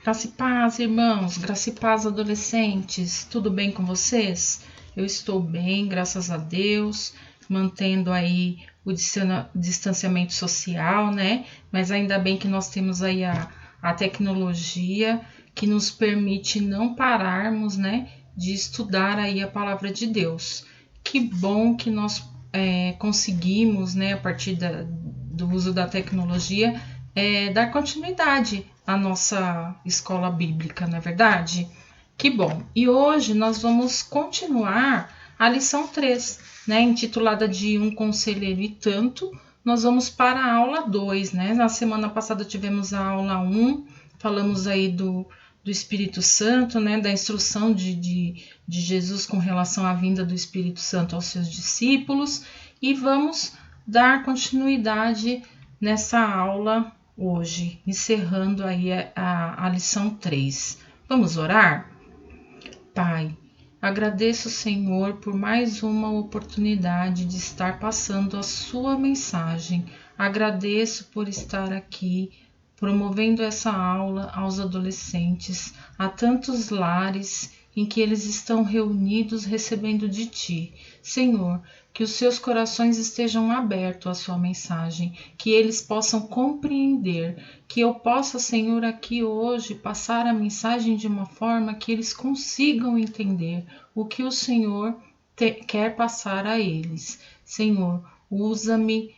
Graça e paz, irmãos, graça e paz, adolescentes, tudo bem com vocês? Eu estou bem, graças a Deus, mantendo aí o distanciamento social, né? Mas ainda bem que nós temos aí a tecnologia que nos permite não pararmos, né? De estudar aí a palavra de Deus. Que bom que nós conseguimos, né? A partir do uso da tecnologia, dar continuidade à nossa escola bíblica, não é verdade? Que bom! E hoje nós vamos continuar a lição 3, né, intitulada de Um Conselheiro e Tanto. Nós vamos para a aula 2, né? Na semana passada tivemos a aula 1, falamos aí do Espírito Santo, né, da instrução de Jesus com relação à vinda do Espírito Santo aos seus discípulos, e vamos dar continuidade nessa aula hoje, encerrando aí a lição 3. Vamos orar? Pai, agradeço, Senhor, por mais uma oportunidade de estar passando a sua mensagem. Agradeço por estar aqui, promovendo essa aula aos adolescentes, a tantos lares em que eles estão reunidos recebendo de Ti. Senhor, que os seus corações estejam abertos à sua mensagem, que eles possam compreender, que eu possa, Senhor, aqui hoje passar a mensagem de uma forma que eles consigam entender o que o Senhor quer passar a eles. Senhor, usa-me,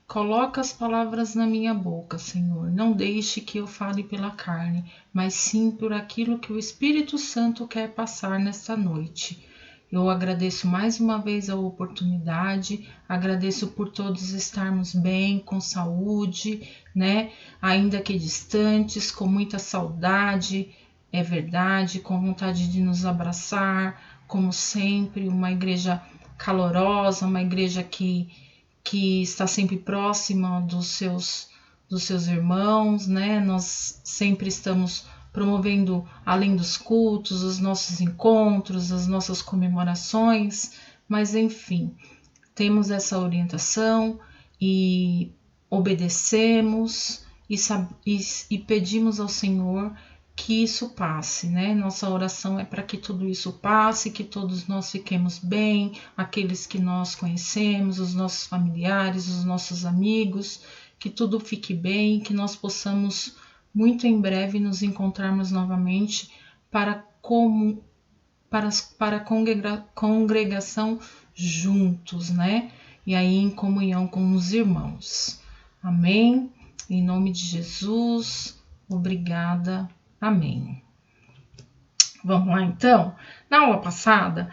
coloca as palavras na minha boca, Senhor. Não deixe que eu fale pela carne, mas sim por aquilo que o Espírito Santo quer passar nesta noite. Eu agradeço mais uma vez a oportunidade, agradeço por todos estarmos bem, com saúde, né? Ainda que distantes, com muita saudade, é verdade, com vontade de nos abraçar, como sempre, uma igreja calorosa, uma igreja que está sempre próxima dos seus irmãos, né? Nós sempre estamos promovendo, além dos cultos, os nossos encontros, as nossas comemorações, mas enfim, temos essa orientação e obedecemos e pedimos ao Senhor que isso passe, né? Nossa oração é para que tudo isso passe, que todos nós fiquemos bem, aqueles que nós conhecemos, os nossos familiares, os nossos amigos, que tudo fique bem, que nós possamos muito em breve nos encontrarmos novamente para a congregação juntos, né? E aí em comunhão com os irmãos. Amém? Em nome de Jesus, obrigada. Amém. Vamos lá então? Na aula passada,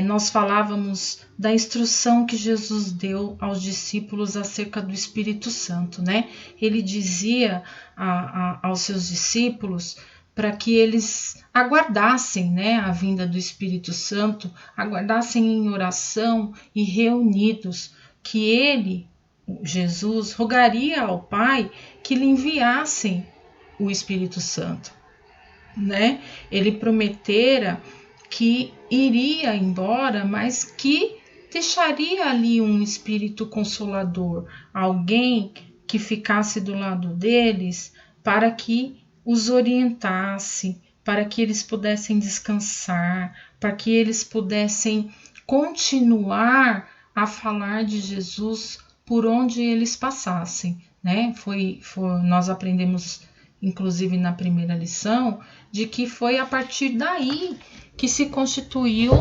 nós falávamos da instrução que Jesus deu aos discípulos acerca do Espírito Santo, né? Ele dizia aos seus discípulos para que eles aguardassem, né, a vinda do Espírito Santo, aguardassem em oração e reunidos, que ele, Jesus, rogaria ao Pai que lhe enviassem o Espírito Santo, né? Ele prometera que iria embora, mas que deixaria ali um espírito consolador, alguém que ficasse do lado deles para que os orientasse, para que eles pudessem descansar, para que eles pudessem continuar a falar de Jesus por onde eles passassem, né? Nós aprendemos, inclusive na primeira lição, de que foi a partir daí que se constituiu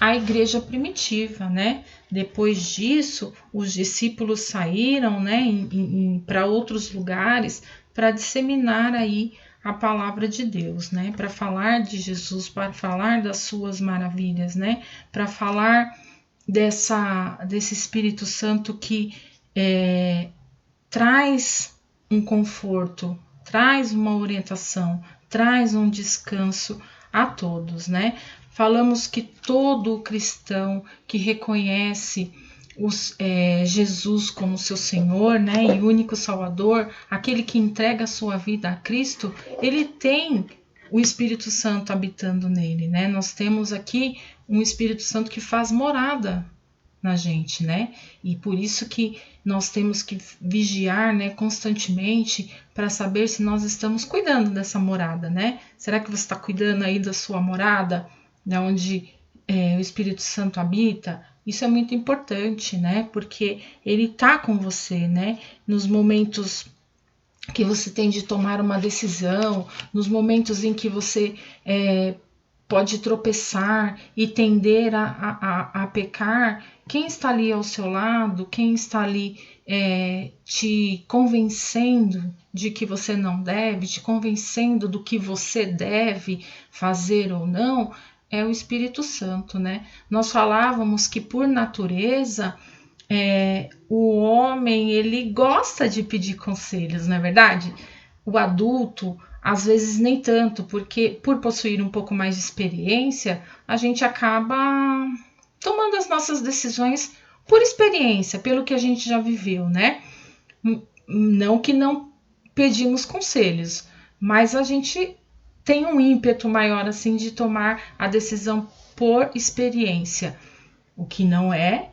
a igreja primitiva, né? Depois disso, os discípulos saíram, né, para outros lugares para disseminar aí a palavra de Deus, né? Para falar de Jesus, para falar das suas maravilhas, né? Para falar desse Espírito Santo que traz um conforto, traz uma orientação, traz um descanso a todos, né? Falamos que todo cristão que reconhece Jesus como seu Senhor, né, e único Salvador, aquele que entrega a sua vida a Cristo, ele tem o Espírito Santo habitando nele, né? Nós temos aqui um Espírito Santo que faz morada na gente, né? E por isso que nós temos que vigiar, né, constantemente para saber se nós estamos cuidando dessa morada, né? Será que você está cuidando aí da sua morada, né, onde o Espírito Santo habita? Isso é muito importante, né? Porque ele tá com você, né? Nos momentos que você tem de tomar uma decisão, nos momentos em que você pode tropeçar e tender a pecar, quem está ali ao seu lado, quem está ali te convencendo de que você não deve, te convencendo do que você deve fazer ou não, é o Espírito Santo, né? Nós falávamos que por natureza o homem ele gosta de pedir conselhos, não é verdade? O adulto às vezes nem tanto, porque por possuir um pouco mais de experiência, a gente acaba tomando as nossas decisões por experiência, pelo que a gente já viveu, né? Não que não pedimos conselhos, mas a gente tem um ímpeto maior assim de tomar a decisão por experiência, o que não é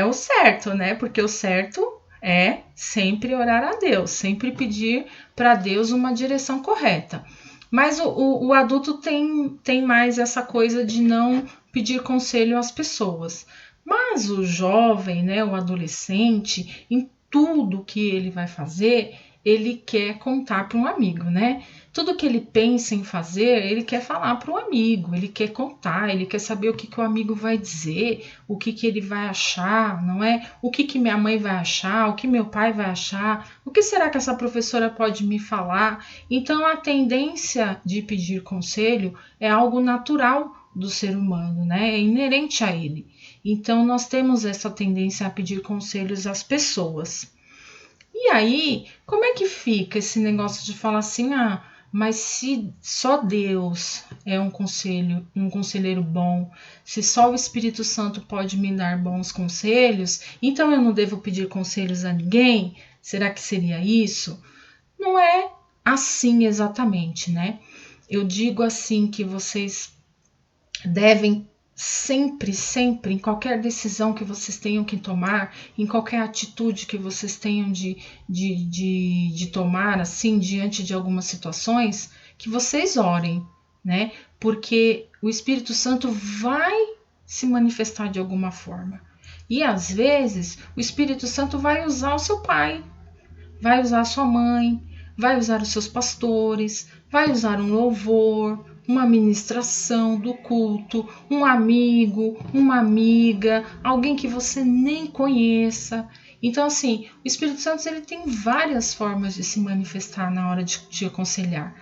o certo, né? Porque o certo é sempre orar a Deus, sempre pedir para Deus uma direção correta. Mas o adulto tem mais essa coisa de não pedir conselho às pessoas. Mas o jovem, né, o adolescente, em tudo que ele vai fazer, ele quer contar para um amigo, né? Tudo que ele pensa em fazer, ele quer falar para o amigo, ele quer contar, ele quer saber o que o amigo vai dizer, o que ele vai achar, não é? O que minha mãe vai achar, o que meu pai vai achar, o que será que essa professora pode me falar? Então, a tendência de pedir conselho é algo natural do ser humano, né? É inerente a ele. Então, nós temos essa tendência a pedir conselhos às pessoas. E aí, como é que fica esse negócio de falar assim, mas se só Deus é um conselheiro bom, se só o Espírito Santo pode me dar bons conselhos, então eu não devo pedir conselhos a ninguém? Será que seria isso? Não é assim exatamente, né? Eu digo assim que vocês devem sempre, em qualquer decisão que vocês tenham que tomar, em qualquer atitude que vocês tenham de tomar, assim, diante de algumas situações, que vocês orem, né? Porque o Espírito Santo vai se manifestar de alguma forma. E às vezes o Espírito Santo vai usar o seu pai, vai usar a sua mãe, vai usar os seus pastores, vai usar um louvor, uma ministração do culto, um amigo, uma amiga, alguém que você nem conheça. Então, assim, o Espírito Santo ele tem várias formas de se manifestar na hora de aconselhar,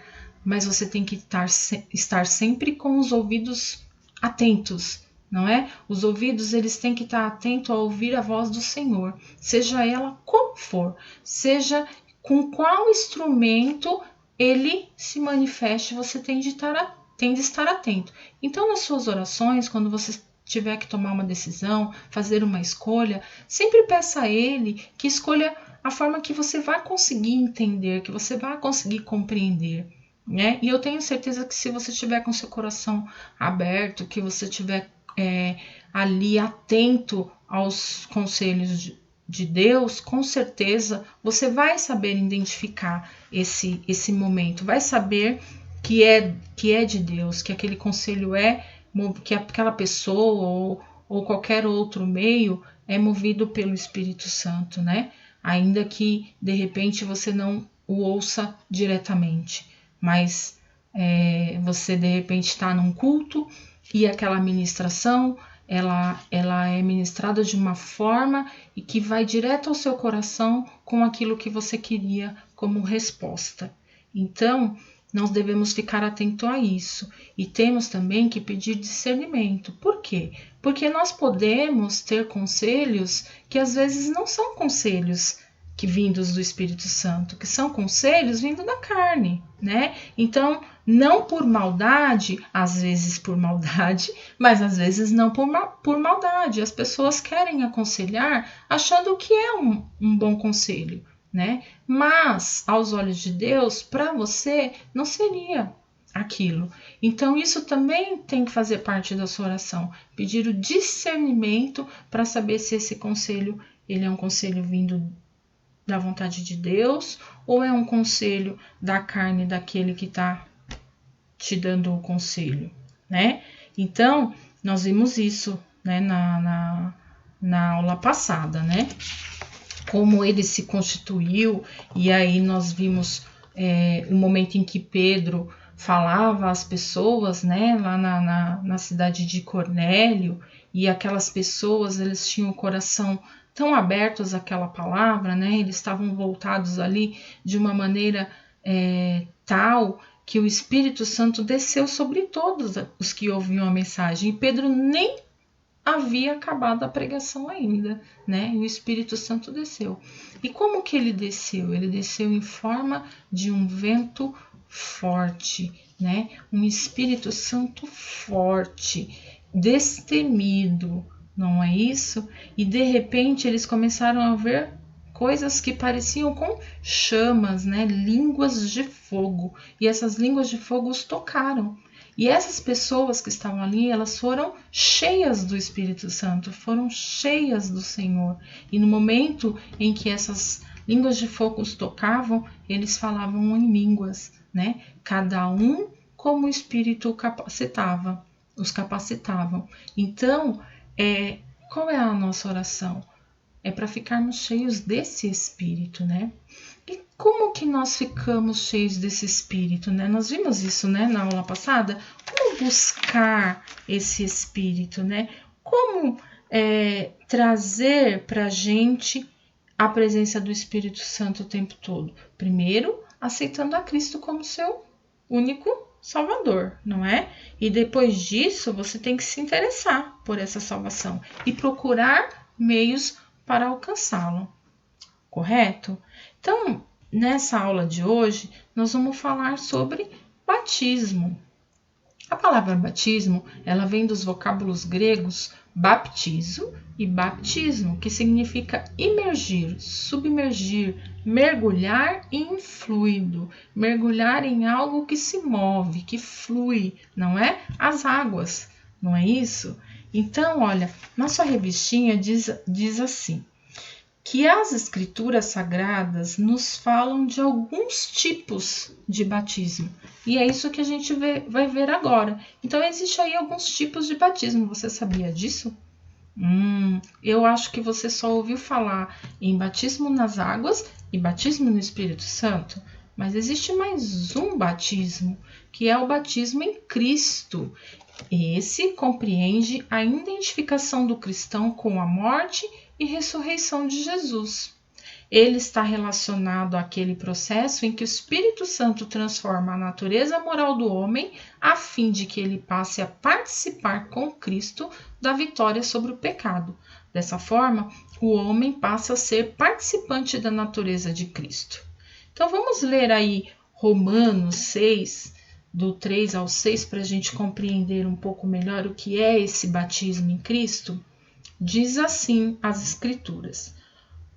mas você tem que estar sempre com os ouvidos atentos, não é? Os ouvidos eles têm que estar atentos a ouvir a voz do Senhor, seja ela como for, seja com qual instrumento ele se manifeste, você tem de estar atento. Então, nas suas orações, quando você tiver que tomar uma decisão, fazer uma escolha, sempre peça a ele que escolha a forma que você vai conseguir entender, que você vai conseguir compreender, né? E eu tenho certeza que se você estiver com seu coração aberto, que você estiver ali atento aos conselhos de Deus, com certeza você vai saber identificar esse momento, vai saber que é de Deus, que aquele conselho que aquela pessoa ou qualquer outro meio é movido pelo Espírito Santo, né? Ainda que de repente você não o ouça diretamente, mas você de repente está num culto e aquela ministração ela é ministrada de uma forma e que vai direto ao seu coração com aquilo que você queria como resposta. Então, nós devemos ficar atento a isso e temos também que pedir discernimento. Por quê? Porque nós podemos ter conselhos que às vezes não são conselhos que vindos do Espírito Santo, que são conselhos vindo da carne, né? Então, não por maldade, às vezes por maldade, mas às vezes não por maldade. As pessoas querem aconselhar achando que é um bom conselho, né? Mas, aos olhos de Deus, para você, não seria. aquilo. Então isso também tem que fazer parte da sua oração, pedir o discernimento para saber se esse conselho ele é um conselho vindo da vontade de Deus ou é um conselho da carne daquele que está te dando o conselho, né? Então nós vimos isso, né, na aula passada, né? Como ele se constituiu, e aí nós vimos o momento em que Pedro falava às pessoas, né, lá na cidade de Cornélio, e aquelas pessoas, eles tinham o coração tão abertos àquela palavra, né, eles estavam voltados ali de uma maneira tal que o Espírito Santo desceu sobre todos os que ouviam a mensagem, e Pedro nem havia acabado a pregação ainda, né? E o Espírito Santo desceu. E como que ele desceu? Ele desceu em forma de um vento forte, né? Um Espírito Santo forte, destemido, não é isso? E de repente eles começaram a ver coisas que pareciam com chamas, né? Línguas de fogo. E essas línguas de fogo os tocaram. E essas pessoas que estavam ali, elas foram cheias do Espírito Santo, foram cheias do Senhor. E no momento em que essas línguas de fogo os tocavam, eles falavam em línguas, né? Cada um como o Espírito os capacitavam. Então, qual é a nossa oração? É para ficarmos cheios desse Espírito, né? E como que nós ficamos cheios desse Espírito, né? Nós vimos isso, né, na aula passada. Como buscar esse Espírito, né? Como trazer para a gente a presença do Espírito Santo o tempo todo? Primeiro, aceitando a Cristo como seu único Salvador, não é? E depois disso, você tem que se interessar por essa salvação e procurar meios para alcançá-lo, correto? Então, nessa aula de hoje, nós vamos falar sobre batismo. A palavra batismo, ela vem dos vocábulos gregos baptizo e baptismo, que significa imergir, submergir, mergulhar em fluido, mergulhar em algo que se move, que flui, não é? As águas, não é isso? Então, olha, na sua revistinha diz assim, que as escrituras sagradas nos falam de alguns tipos de batismo. E é isso que a gente vai ver agora. Então, existe aí alguns tipos de batismo. Você sabia disso? Eu acho que você só ouviu falar em batismo nas águas e batismo no Espírito Santo. Mas existe mais um batismo, que é o batismo em Cristo. Esse compreende a identificação do cristão com a morte e ressurreição de Jesus. Ele está relacionado àquele processo em que o Espírito Santo transforma a natureza moral do homem a fim de que ele passe a participar com Cristo da vitória sobre o pecado. Dessa forma, o homem passa a ser participante da natureza de Cristo. Então vamos ler aí Romanos 6, do 3 ao 6, para a gente compreender um pouco melhor o que é esse batismo em Cristo. Diz assim as Escrituras: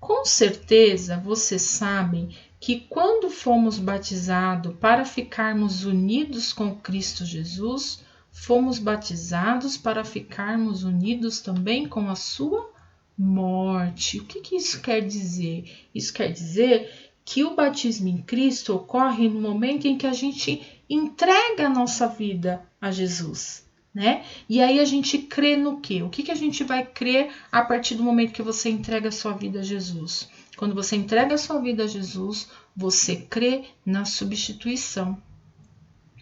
com certeza vocês sabem que quando fomos batizados para ficarmos unidos com Cristo Jesus, fomos batizados para ficarmos unidos também com a sua morte. O que isso quer dizer? Isso quer dizer que o batismo em Cristo ocorre no momento em que a gente entrega a nossa vida a Jesus, né? E aí a gente crê no quê? O que a gente vai crer a partir do momento que você entrega a sua vida a Jesus? Quando você entrega a sua vida a Jesus, você crê na substituição,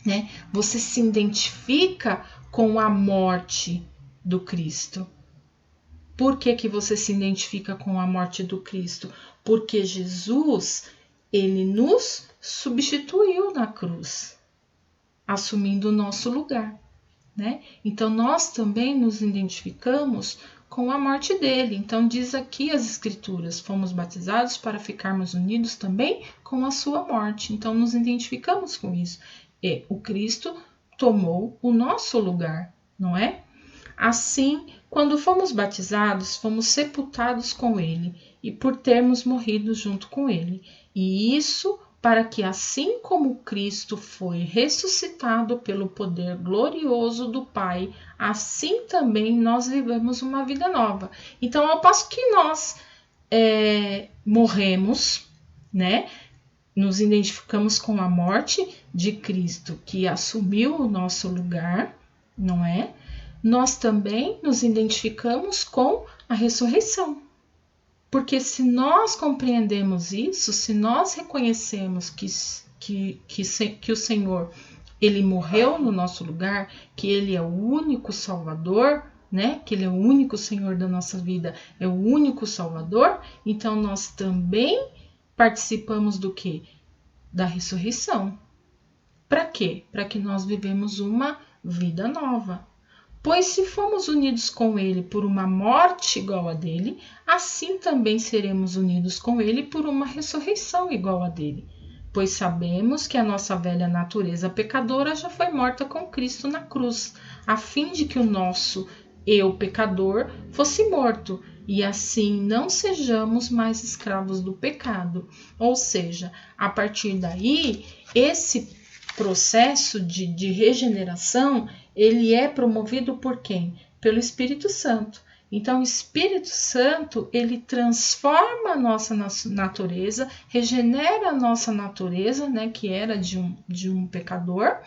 né? Você se identifica com a morte do Cristo. Por que você se identifica com a morte do Cristo? Porque Jesus, ele nos substituiu na cruz, assumindo o nosso lugar, né? Então, nós também nos identificamos com a morte dele. Então, diz aqui as Escrituras, fomos batizados para ficarmos unidos também com a sua morte. Então, nos identificamos com isso. E o Cristo tomou o nosso lugar, não é? Assim, quando fomos batizados, fomos sepultados com ele, e por termos morrido junto com ele. E isso para que assim como Cristo foi ressuscitado pelo poder glorioso do Pai, assim também nós vivemos uma vida nova. Então, ao passo que nós morremos, né? Nos identificamos com a morte de Cristo, que assumiu o nosso lugar, não é? Nós também nos identificamos com a ressurreição. Porque se nós compreendemos isso, se nós reconhecemos que o Senhor, ele morreu no nosso lugar, que ele é o único Salvador, né? Que ele é o único Senhor da nossa vida, é o único Salvador, então nós também participamos do quê? Da ressurreição. Para quê? Para que nós vivemos uma vida nova. Pois se fomos unidos com ele por uma morte igual a dele, assim também seremos unidos com ele por uma ressurreição igual a dele. Pois sabemos que a nossa velha natureza pecadora já foi morta com Cristo na cruz, a fim de que o nosso eu pecador fosse morto, e assim não sejamos mais escravos do pecado. Ou seja, a partir daí, esse processo de regeneração, ele é promovido por quem? Pelo Espírito Santo. Então, o Espírito Santo, ele transforma a nossa natureza, regenera a nossa natureza, né, que era de um pecador.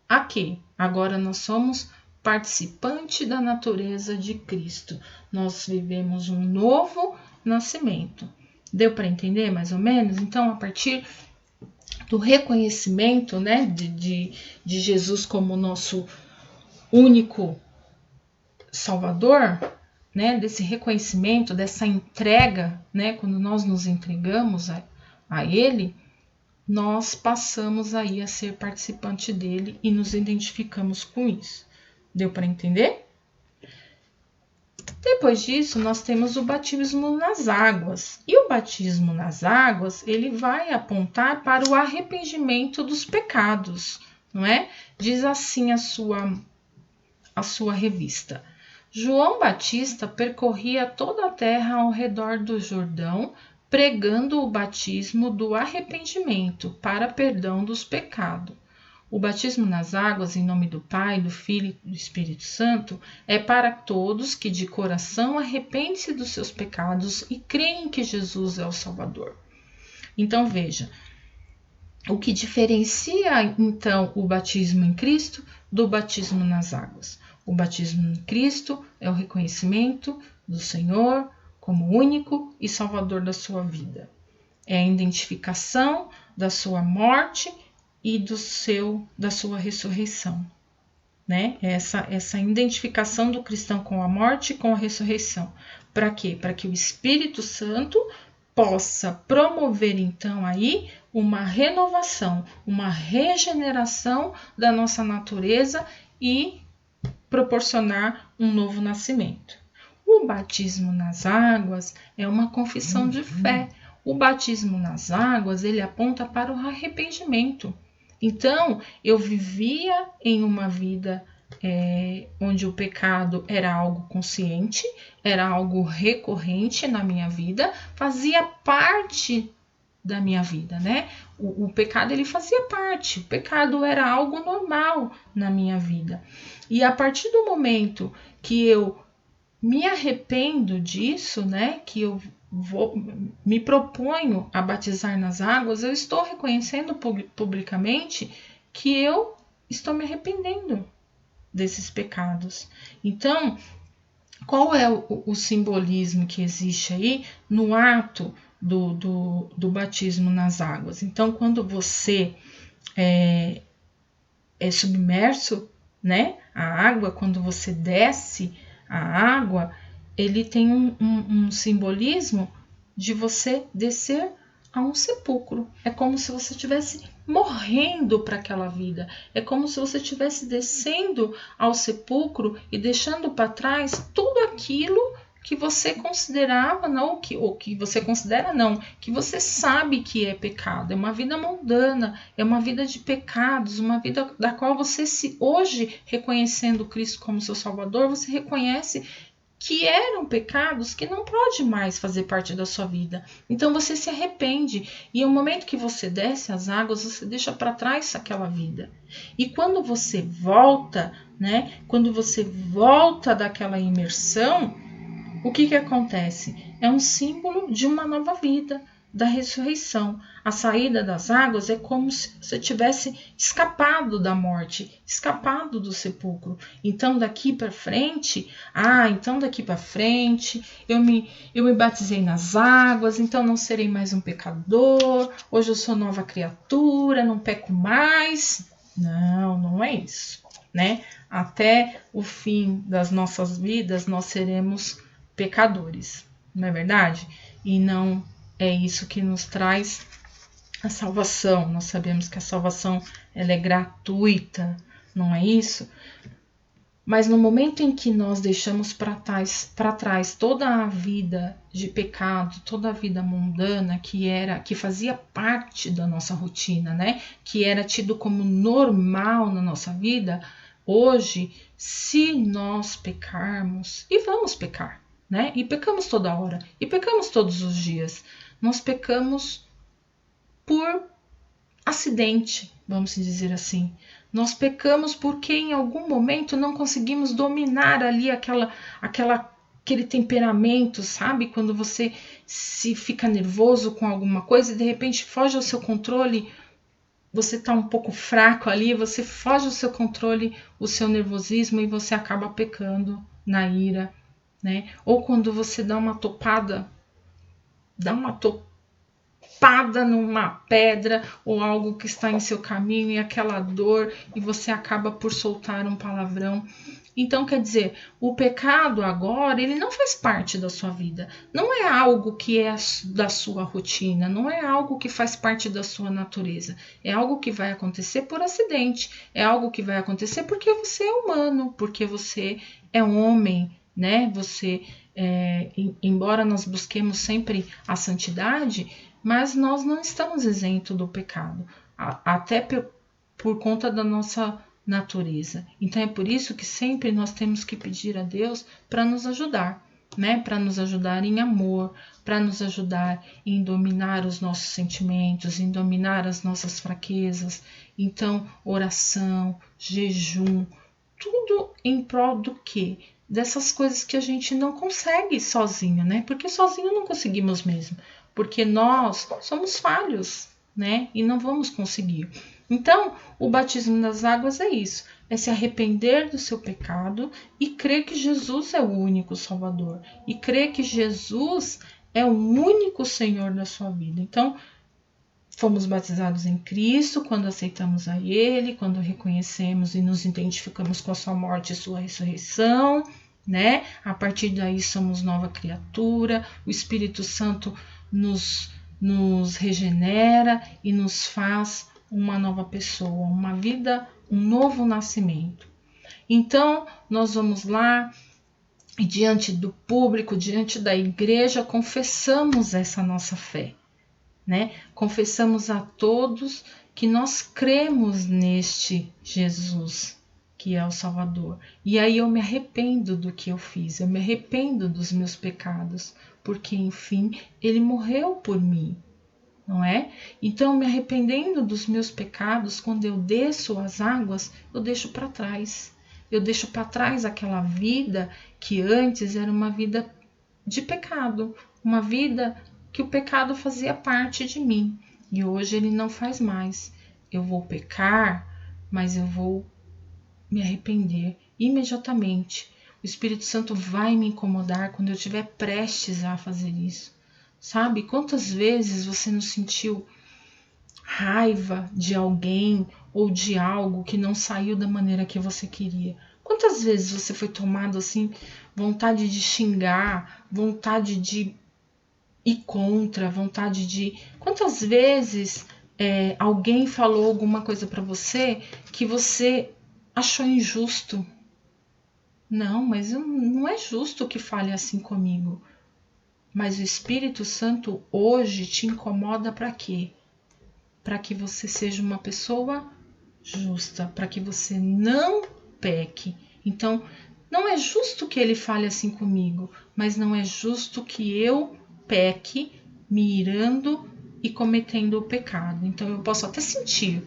Aqui, agora nós somos participante da natureza de Cristo. Nós vivemos um novo nascimento. Deu para entender mais ou menos? Então, a partir do reconhecimento, né, de Jesus como nosso único Salvador, né, desse reconhecimento, dessa entrega, né, quando nós nos entregamos a Ele, nós passamos aí a ser participante dele e nos identificamos com isso. Deu para entender? Depois disso, nós temos o batismo nas águas. E o batismo nas águas, ele vai apontar para o arrependimento dos pecados, não é? Diz assim a sua revista. João Batista percorria toda a terra ao redor do Jordão, pregando o batismo do arrependimento para perdão dos pecados. O batismo nas águas, em nome do Pai, do Filho e do Espírito Santo, é para todos que de coração arrependem-se dos seus pecados e creem que Jesus é o Salvador. Então veja, o que diferencia então o batismo em Cristo do batismo nas águas? O batismo em Cristo é o reconhecimento do Senhor como único e Salvador da sua vida. É a identificação da sua morte e da sua ressurreição, né? Essa identificação do cristão com a morte e com a ressurreição. Para quê? Para que o Espírito Santo possa promover então aí uma renovação, uma regeneração da nossa natureza e proporcionar um novo nascimento. O batismo nas águas é uma confissão de fé. O batismo nas águas, ele aponta para o arrependimento. Então, eu vivia em uma vida onde o pecado era algo consciente, era algo recorrente na minha vida, fazia parte da minha vida, né? O pecado, ele fazia parte, o pecado era algo normal na minha vida. E a partir do momento que eu me arrependo disso, né, que eu me proponho a batizar nas águas, eu estou reconhecendo publicamente que eu estou me arrependendo desses pecados. Então, qual é o simbolismo que existe aí no ato do batismo nas águas? Então, quando você é submerso, né, a água, quando você desce a água, ele tem um simbolismo de você descer a um sepulcro. É como se você estivesse morrendo para aquela vida. É como se você estivesse descendo ao sepulcro e deixando para trás tudo aquilo que você considerava, não, que você considera não, que você sabe que é pecado. É uma vida mundana, é uma vida de pecados, uma vida da qual você hoje, reconhecendo Cristo como seu Salvador, você reconhece que eram pecados que não pode mais fazer parte da sua vida. Então você se arrepende e no momento que você desce as águas, você deixa para trás aquela vida. E quando você volta, né? Quando você volta daquela imersão, o que acontece? É um símbolo de uma nova vida, da ressurreição. A saída das águas é como se você tivesse escapado da morte, escapado do sepulcro. Então daqui para frente, eu me batizei nas águas, então não serei mais um pecador, hoje eu sou nova criatura, não peco mais. Não, não é isso, né? Até o fim das nossas vidas nós seremos pecadores, não é verdade? E não é isso que nos traz a salvação. Nós sabemos que a salvação ela é gratuita, não é isso? Mas no momento em que nós deixamos para trás toda a vida de pecado, toda a vida mundana que fazia parte da nossa rotina, né? Que era tido como normal na nossa vida, hoje, se nós pecarmos, e vamos pecar, né? E pecamos toda hora, e pecamos todos os dias. Nós pecamos por acidente, vamos dizer assim. Nós pecamos porque em algum momento não conseguimos dominar ali aquele temperamento, sabe? Quando você se fica nervoso com alguma coisa e de repente foge ao seu controle, você tá um pouco fraco ali, você foge ao seu controle, o seu nervosismo e você acaba pecando na ira, né? Ou quando você dá uma topada numa pedra ou algo que está em seu caminho e aquela dor e você acaba por soltar um palavrão. Então, quer dizer, o pecado agora, ele não faz parte da sua vida. Não é algo que é da sua rotina, não é algo que faz parte da sua natureza. É algo que vai acontecer por acidente, é algo que vai acontecer porque você é humano, porque você é um homem, né? Você, embora nós busquemos sempre a santidade, mas nós não estamos isentos do pecado, até por conta da nossa natureza. Então é por isso que sempre nós temos que pedir a Deus para nos ajudar, né? Para nos ajudar em amor, para nos ajudar em dominar os nossos sentimentos, em dominar as nossas fraquezas. Então, oração, jejum, tudo em prol do quê? Dessas coisas que a gente não consegue sozinho, né? Porque sozinho não conseguimos mesmo. Porque nós somos falhos, né? E não vamos conseguir. Então, o batismo nas águas é isso, é se arrepender do seu pecado e crer que Jesus é o único Salvador, e crer que Jesus é o único Senhor da sua vida. Então, fomos batizados em Cristo quando aceitamos a Ele, quando reconhecemos e nos identificamos com a sua morte e sua ressurreição, né? A partir daí somos nova criatura, o Espírito Santo nos regenera e nos faz uma nova pessoa, uma vida, um novo nascimento. Então, nós vamos lá e diante do público, diante da igreja, confessamos essa nossa fé, né? Confessamos a todos que nós cremos neste Jesus, que é o Salvador. E aí eu me arrependo do que eu fiz, eu me arrependo dos meus pecados, porque, enfim, ele morreu por mim. Não é? Então, me arrependendo dos meus pecados, quando eu desço as águas, eu deixo para trás. Eu deixo para trás aquela vida que antes era uma vida de pecado, uma vida que o pecado fazia parte de mim. E hoje ele não faz mais. Eu vou pecar, mas eu vou me arrepender imediatamente. O Espírito Santo vai me incomodar quando eu estiver prestes a fazer isso. Sabe? Quantas vezes você não sentiu raiva de alguém ou de algo que não saiu da maneira que você queria? Quantas vezes você foi tomado assim, vontade de xingar, vontade de ir contra, vontade de... Quantas vezes alguém falou alguma coisa para você que você achou injusto? Não, mas não é justo que fale assim comigo. Mas o Espírito Santo hoje te incomoda para quê? Para que você seja uma pessoa justa, para que você não peque. Então, Não é justo que ele fale assim comigo, mas não é justo que eu peque me irando e cometendo o pecado. Então eu posso até sentir,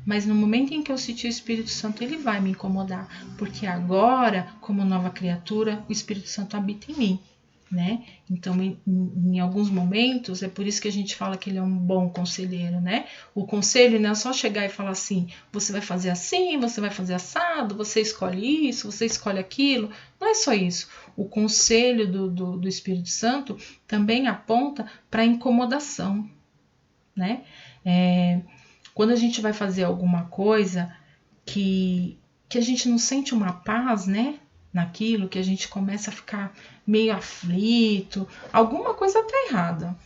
mas no momento em que eu sentir o Espírito Santo, ele vai me incomodar, porque agora, como nova criatura, o Espírito Santo habita em mim, né? Então, em alguns momentos, é por isso que a gente fala que ele é um bom conselheiro, né? O conselho não é só chegar e falar assim, você vai fazer assim, você vai fazer assado, você escolhe isso, você escolhe aquilo. Não é só isso. O conselho do Espírito Santo também aponta para a incomodação, né? Quando a gente vai fazer alguma coisa que a gente não sente uma paz, né? Naquilo, que a gente começa a ficar meio aflito, alguma coisa está errada.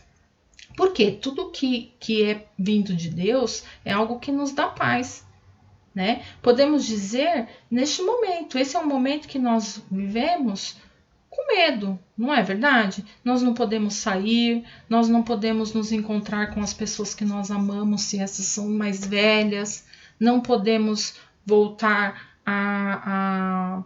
Porque tudo que é vindo de Deus é algo que nos dá paz, né? Podemos dizer, neste momento, esse é um momento que nós vivemos com medo, não é verdade? Nós não podemos sair, nós não podemos nos encontrar com as pessoas que nós amamos se essas são mais velhas, não podemos voltar a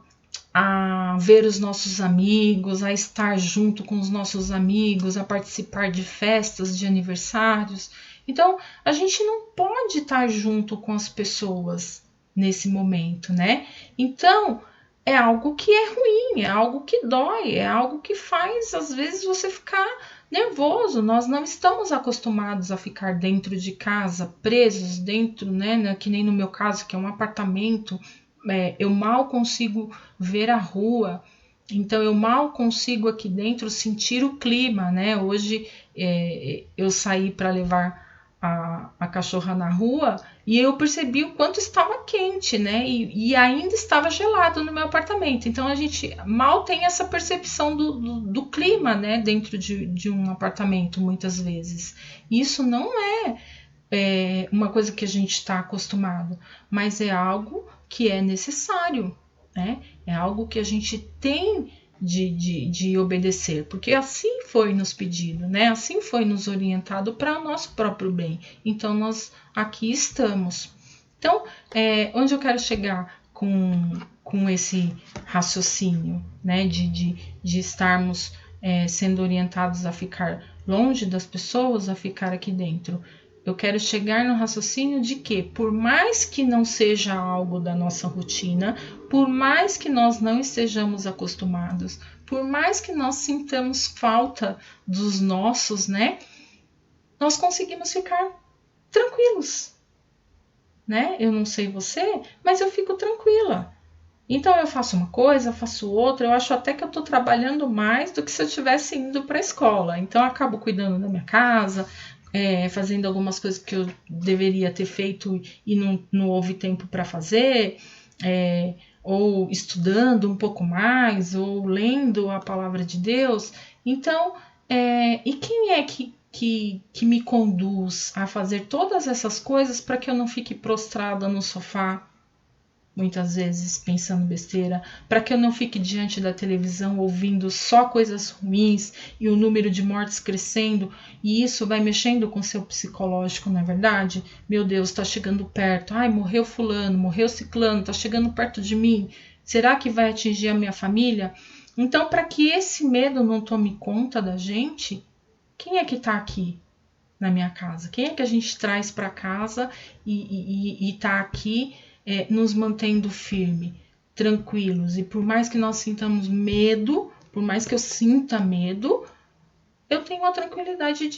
ver os nossos amigos, a estar junto com os nossos amigos, a participar de festas, de aniversários. Então, a gente não pode estar junto com as pessoas nesse momento, né? Então, é algo que é ruim, é algo que dói, é algo que faz, às vezes, você ficar nervoso. Nós não estamos acostumados a ficar dentro de casa, presos dentro, né? Que nem no meu caso, que é um apartamento. Eu mal consigo ver a rua, então eu mal consigo aqui dentro sentir o clima, né? Hoje eu saí para levar a cachorra na rua e eu percebi o quanto estava quente, né? E ainda estava gelado no meu apartamento. Então a gente mal tem essa percepção do clima, né? Dentro de um apartamento, muitas vezes. Isso não é uma coisa que a gente está acostumado, mas é algo que é necessário, né? É algo que a gente tem de obedecer, porque assim foi nos pedido, né? Assim foi nos orientado para o nosso próprio bem. Então nós aqui estamos. Então, onde eu quero chegar com esse raciocínio, né? De estarmos sendo orientados a ficar longe das pessoas, a ficar aqui dentro. Eu quero chegar no raciocínio de que, por mais que não seja algo da nossa rotina, por mais que nós não estejamos acostumados, por mais que nós sintamos falta dos nossos, né? Nós conseguimos ficar tranquilos, né? Eu não sei você, mas eu fico tranquila. Então eu faço uma coisa, faço outra, eu acho até que eu estou trabalhando mais do que se eu estivesse indo para a escola. Então eu acabo cuidando da minha casa, fazendo algumas coisas que eu deveria ter feito e não houve tempo para fazer, ou estudando um pouco mais, ou lendo a palavra de Deus. Então, e quem é que me conduz a fazer todas essas coisas para que eu não fique prostrada no sofá, muitas vezes pensando besteira, para que eu não fique diante da televisão ouvindo só coisas ruins e o número de mortes crescendo, e isso vai mexendo com o seu psicológico, não é verdade? Meu Deus, está chegando perto, ai, morreu fulano, morreu ciclano, está chegando perto de mim, será que vai atingir a minha família? Então, para que esse medo não tome conta da gente, quem é que está aqui na minha casa? Quem é que a gente traz para casa e está aqui nos mantendo firme, tranquilos? E por mais que nós sintamos medo, por mais que eu sinta medo, eu tenho a tranquilidade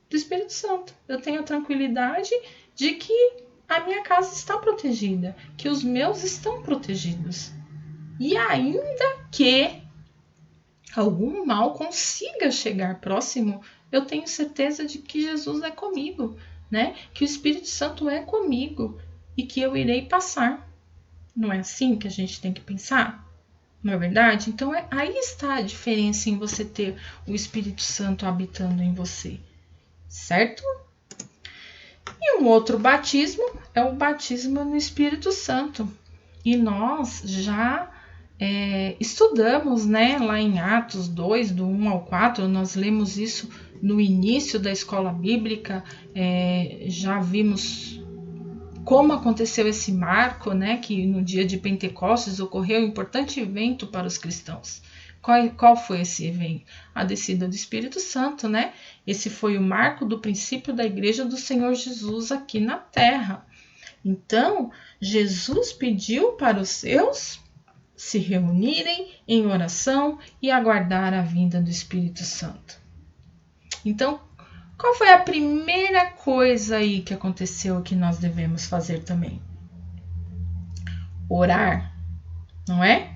do Espírito Santo. Eu tenho a tranquilidade de que a minha casa está protegida, que os meus estão protegidos. E ainda que algum mal consiga chegar próximo, eu tenho certeza de que Jesus é comigo, né? Que o Espírito Santo é comigo e que eu irei passar. Não é assim que a gente tem que pensar? Não é verdade? Então aí está a diferença em você ter o Espírito Santo habitando em você, certo? E um outro batismo é o batismo no Espírito Santo. E nós já estudamos, né, lá em Atos 2, do 1 ao 4, nós lemos isso no início da escola bíblica, já vimos como aconteceu esse marco, né, que no dia de Pentecostes ocorreu um importante evento para os cristãos. Qual foi esse evento? A descida do Espírito Santo, né? Esse foi o marco do princípio da Igreja do Senhor Jesus aqui na Terra. Então, Jesus pediu para os seus se reunirem em oração e aguardar a vinda do Espírito Santo. Então, qual foi a primeira coisa aí que aconteceu que nós devemos fazer também? Orar, não é?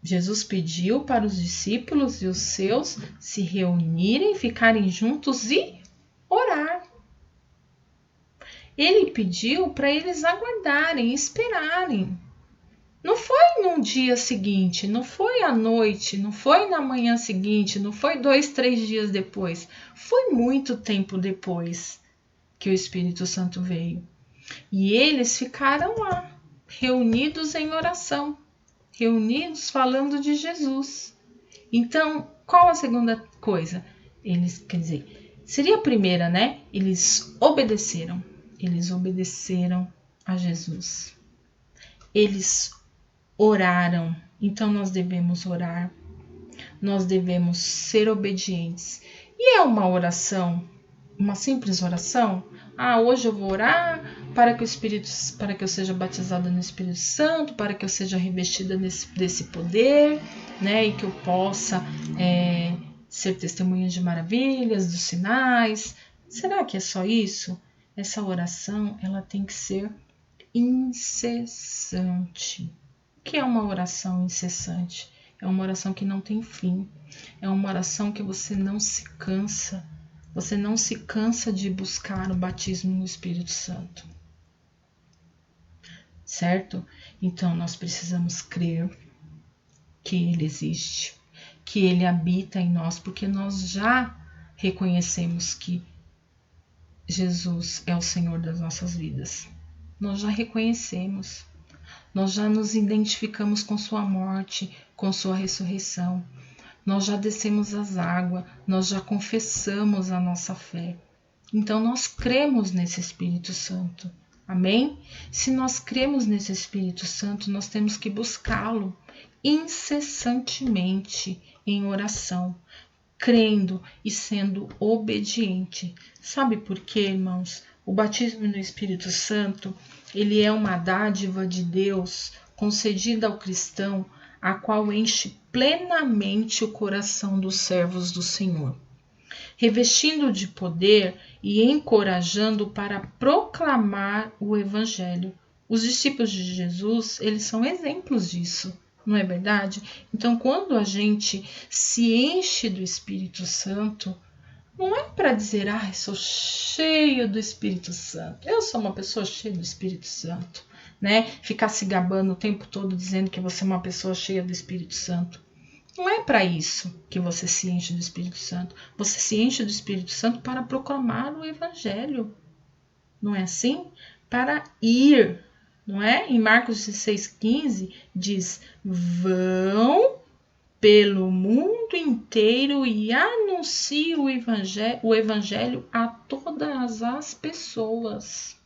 Jesus pediu para os discípulos e os seus se reunirem, ficarem juntos e orar. Ele pediu para eles aguardarem, esperarem. Não foi no dia seguinte, não foi à noite, não foi na manhã seguinte, não foi 2, 3 dias depois. Foi muito tempo depois que o Espírito Santo veio. E eles ficaram lá, reunidos em oração, reunidos falando de Jesus. Então, qual a segunda coisa? Seria a primeira, né? Eles obedeceram a Jesus. Eles oraram. Então nós devemos orar. Nós devemos ser obedientes. E é uma oração, uma simples oração? Hoje eu vou orar para que eu seja batizada no Espírito Santo, para que eu seja revestida desse poder, né? E que eu possa ser testemunha de maravilhas, dos sinais. Será que é só isso? Essa oração, ela tem que ser incessante. O que é uma oração incessante? É uma oração que não tem fim. É uma oração que você não se cansa. Você não se cansa de buscar o batismo no Espírito Santo. Certo? Então nós precisamos crer que Ele existe, que Ele habita em nós, porque nós já reconhecemos que Jesus é o Senhor das nossas vidas. Nós já reconhecemos. Nós já nos identificamos com sua morte, com sua ressurreição. Nós já descemos as águas, nós já confessamos a nossa fé. Então nós cremos nesse Espírito Santo. Amém? Se nós cremos nesse Espírito Santo, nós temos que buscá-lo incessantemente em oração, crendo e sendo obediente. Sabe por quê, irmãos? O batismo no Espírito Santo, ele é uma dádiva de Deus concedida ao cristão, a qual enche plenamente o coração dos servos do Senhor, revestindo de poder e encorajando para proclamar o Evangelho. Os discípulos de Jesus, eles são exemplos disso, não é verdade? Então, quando a gente se enche do Espírito Santo, não é para dizer, sou cheio do Espírito Santo. Eu sou uma pessoa cheia do Espírito Santo, né? Ficar se gabando o tempo todo dizendo que você é uma pessoa cheia do Espírito Santo. Não é para isso que você se enche do Espírito Santo. Você se enche do Espírito Santo para proclamar o Evangelho. Não é assim? Para ir, não é? Em Marcos 16,15 diz, vão pelo mundo inteiro e anuncie o evangelho a todas as pessoas.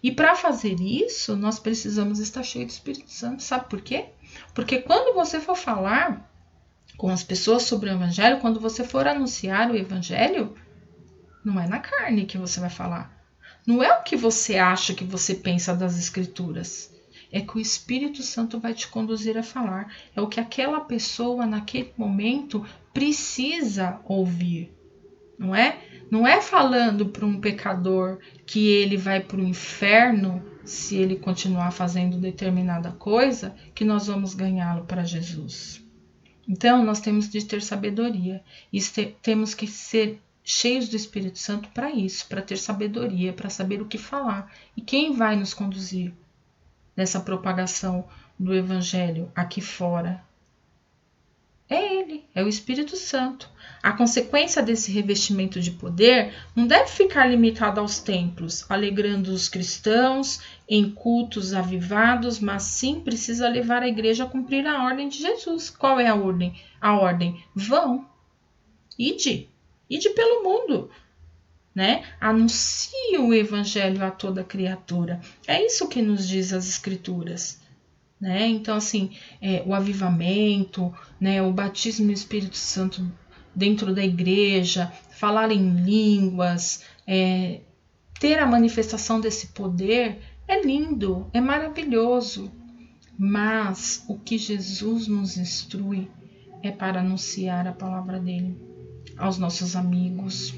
E para fazer isso, nós precisamos estar cheios do Espírito Santo. Sabe por quê? Porque quando você for falar com as pessoas sobre o Evangelho, quando você for anunciar o Evangelho, não é na carne que você vai falar. Não é o que você acha, que você pensa das Escrituras. É que o Espírito Santo vai te conduzir a falar. É o que aquela pessoa, naquele momento, precisa ouvir. Não é? Não é falando para um pecador que ele vai para o inferno se ele continuar fazendo determinada coisa, que nós vamos ganhá-lo para Jesus. Então, nós temos de ter sabedoria. E temos que ser cheios do Espírito Santo para isso, para ter sabedoria, para saber o que falar. E quem vai nos conduzir nessa propagação do Evangelho aqui fora? É Ele, é o Espírito Santo. A consequência desse revestimento de poder não deve ficar limitada aos templos, alegrando os cristãos em cultos avivados, mas sim precisa levar a igreja a cumprir a ordem de Jesus. Qual é a ordem? A ordem, vão, ide pelo mundo. né? Anuncie o evangelho a toda criatura. É isso que nos diz as escrituras, né? Então, assim, o avivamento, né? O batismo no Espírito Santo dentro da igreja, falar em línguas, ter a manifestação desse poder é lindo, é maravilhoso. Mas o que Jesus nos instrui é para anunciar a palavra dele aos nossos amigos,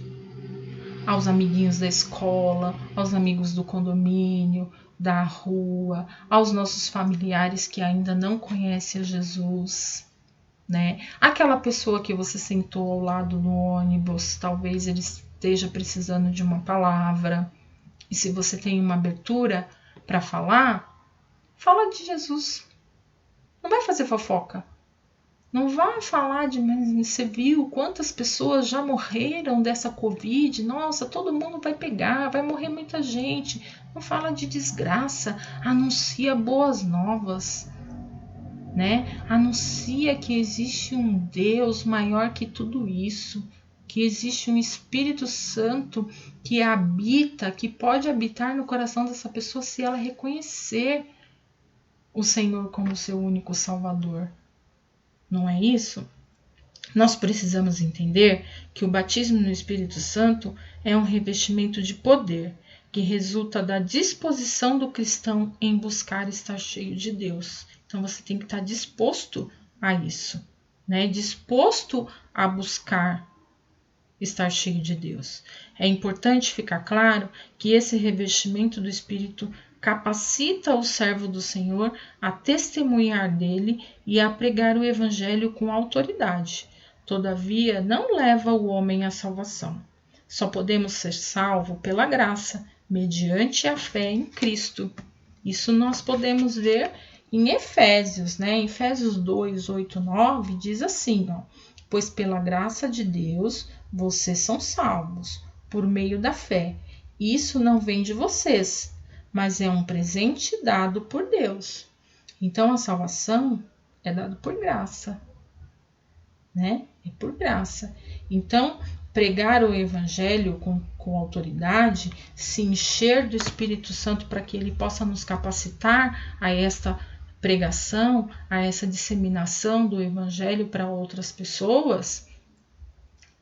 aos amiguinhos da escola, aos amigos do condomínio, da rua, aos nossos familiares que ainda não conhecem a Jesus, né? Aquela pessoa que você sentou ao lado no ônibus, talvez ele esteja precisando de uma palavra. E se você tem uma abertura para falar, fala de Jesus. Não vai fazer fofoca. Não vai falar de, mas você viu quantas pessoas já morreram dessa Covid? Nossa, todo mundo vai pegar, vai morrer muita gente. Não fala de desgraça, anuncia boas novas, né? Anuncia que existe um Deus maior que tudo isso, que existe um Espírito Santo que habita, que pode habitar no coração dessa pessoa se ela reconhecer o Senhor como seu único Salvador. Não é isso? Nós precisamos entender que o batismo no Espírito Santo é um revestimento de poder que resulta da disposição do cristão em buscar estar cheio de Deus. Então você tem que estar disposto a isso, né? Disposto a buscar estar cheio de Deus. É importante ficar claro que esse revestimento do Espírito capacita o servo do Senhor a testemunhar dele e a pregar o evangelho com autoridade. Todavia, não leva o homem à salvação. Só podemos ser salvos pela graça, mediante a fé em Cristo. Isso nós podemos ver em Efésios, né? Em Efésios 2, 8, 9, diz assim, ó: pois pela graça de Deus vocês são salvos, por meio da fé. Isso não vem de vocês, mas é um presente dado por Deus. Então a salvação é dada por graça, né? É por graça. Então, pregar o evangelho com autoridade, se encher do Espírito Santo para que ele possa nos capacitar a esta pregação, a essa disseminação do evangelho para outras pessoas,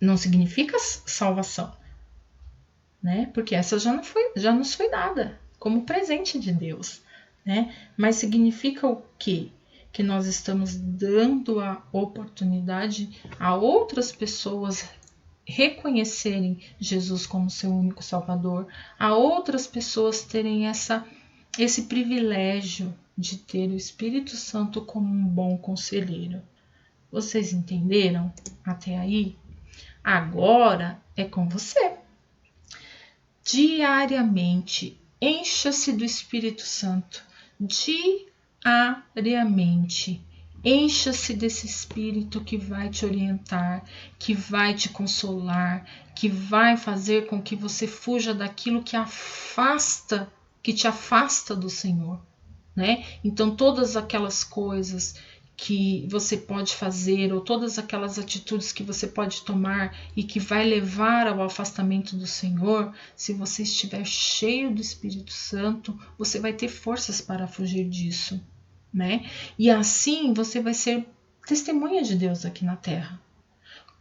não significa salvação, né? Porque essa já nos foi dada como presente de Deus, né? Mas significa o quê? Que nós estamos dando a oportunidade a outras pessoas reconhecerem Jesus como seu único Salvador, a outras pessoas terem esse privilégio de ter o Espírito Santo como um bom conselheiro. Vocês entenderam até aí? Agora é com você. Diariamente, encha-se do Espírito Santo. Diariamente. Encha-se desse Espírito que vai te orientar, que vai te consolar, que vai fazer com que você fuja daquilo que te afasta do Senhor, né? Então, todas aquelas coisas que você pode fazer, ou todas aquelas atitudes que você pode tomar e que vai levar ao afastamento do Senhor, se você estiver cheio do Espírito Santo, você vai ter forças para fugir disso, né? E assim você vai ser testemunha de Deus aqui na terra.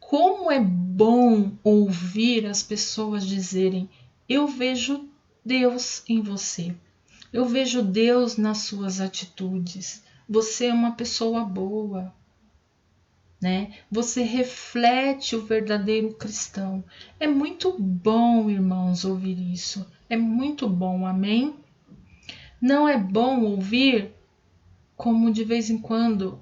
Como é bom ouvir as pessoas dizerem: eu vejo Deus em você, eu vejo Deus nas suas atitudes, você é uma pessoa boa, né? Você reflete o verdadeiro cristão. É muito bom, irmãos, ouvir isso. É muito bom, amém? Não é bom ouvir como de vez em quando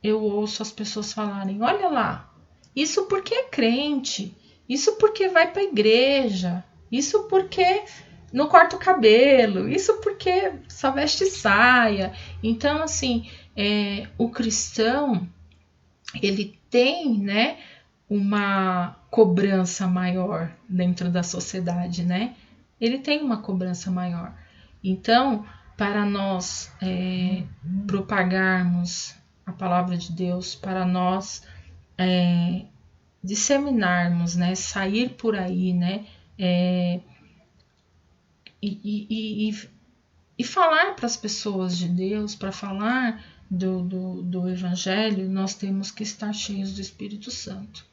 eu ouço as pessoas falarem: olha lá, isso porque é crente, isso porque vai para a igreja, isso porque não corta o cabelo, isso porque só veste saia. Então, assim, o cristão, ele tem, né, uma cobrança maior dentro da sociedade, né? Ele tem uma cobrança maior. Então, para nós propagarmos a palavra de Deus, para nós disseminarmos, né, sair por aí, né, E falar para as pessoas de Deus, para falar do Evangelho, nós temos que estar cheios do Espírito Santo.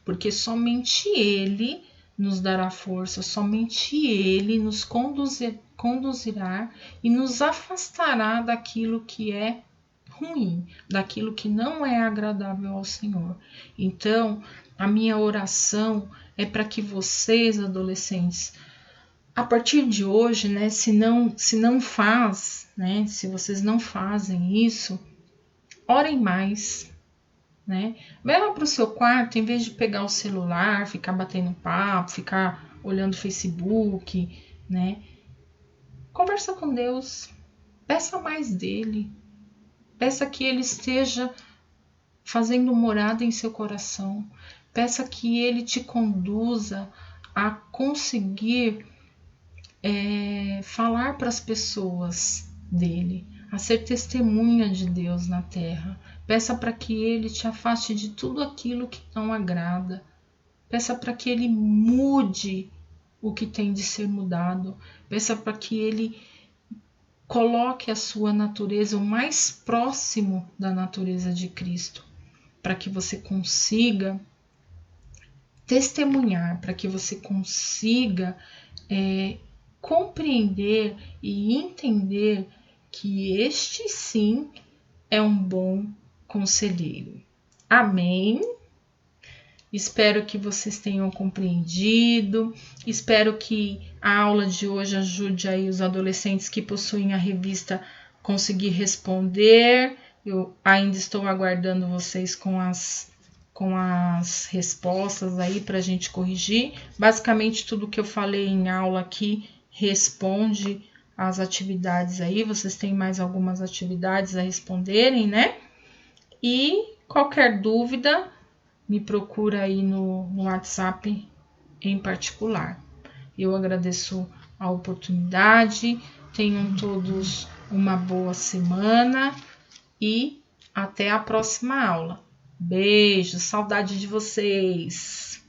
Porque somente Ele nos dará força, somente Ele nos conduzirá e nos afastará daquilo que é ruim, daquilo que não é agradável ao Senhor. Então, a minha oração é para que vocês, adolescentes, a partir de hoje, né, se não faz, né, se vocês não fazem isso, orem mais, né? Vai lá para o seu quarto, em vez de pegar o celular, ficar batendo papo, ficar olhando Facebook, né? Conversa com Deus, peça mais dele, peça que ele esteja fazendo morada em seu coração, peça que ele te conduza a conseguir falar para as pessoas dele, a ser testemunha de Deus na terra. Peça para que ele te afaste de tudo aquilo que não agrada. Peça para que ele mude o que tem de ser mudado. Peça para que ele coloque a sua natureza o mais próximo da natureza de Cristo, para que você consiga testemunhar, para que você consiga compreender e entender que este sim é um bom conselheiro. Amém? Espero que vocês tenham compreendido. Espero que a aula de hoje ajude aí os adolescentes que possuem a revista conseguir responder. Eu ainda estou aguardando vocês com as respostas aí para a gente corrigir. Basicamente, tudo que eu falei em aula aqui responde às atividades aí. Vocês têm mais algumas atividades a responderem, né? E qualquer dúvida, me procura aí no WhatsApp em particular. Eu agradeço a oportunidade. Tenham todos uma boa semana e até a próxima aula. Beijo, saudade de vocês!